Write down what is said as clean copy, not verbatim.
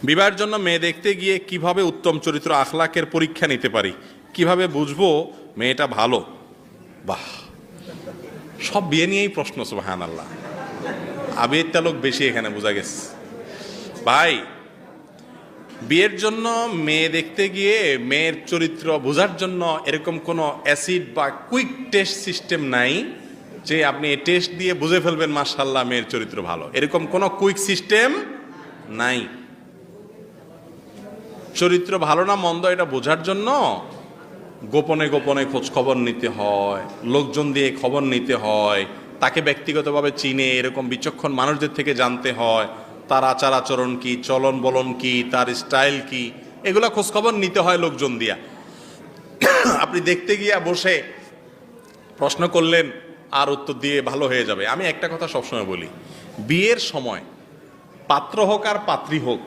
বিবাহের জন্য মেয়ে দেখতে গিয়ে কিভাবে উত্তম চরিত্র আখলাকের পরীক্ষা নিতে পারি, কিভাবে বুঝবো মেয়েটা ভালো? বাহ, সব বিয়ে নিয়েই প্রশ্ন। সুবহানাল্লাহ, আবেগটা লোক বেশি এখানে, বোঝা গেছে। ভাই, বিয়ের জন্য মেয়ে দেখতে গিয়ে মেয়ের চরিত্র বোঝার জন্য এরকম কোনো অ্যাসিড বা কুইক টেস্ট সিস্টেম নাই যে আপনি এই টেস্ট দিয়ে বুঝে ফেলবেন মাশাআল্লাহ মেয়ের চরিত্র ভালো। এরকম কোনো কুইক সিস্টেম নাই। চরিত্র ভালো না মন্দ এটা বোঝার জন্য গোপনে গোপনে খোঁজ খবর নিতে হয়, লোকজন দিয়ে খবর নিতে হয়, তাকে ব্যক্তিগতভাবে চিনে এরকম বিচক্ষণ মানুষদের থেকে জানতে হয় তার আচার আচরণ কি, চলন বলন কি, তার স্টাইল কি, এগুলা খোঁজ খবর নিতে হয় লোকজন দিয়া। আপনি দেখতে গিয়া বসে প্রশ্ন করলেন আর উত্তর দিয়ে ভালো হয়ে যাবে। আমি একটা কথা সবসময় বলি, বিয়ের সময় পাত্র হোক আর পাত্রী হোক,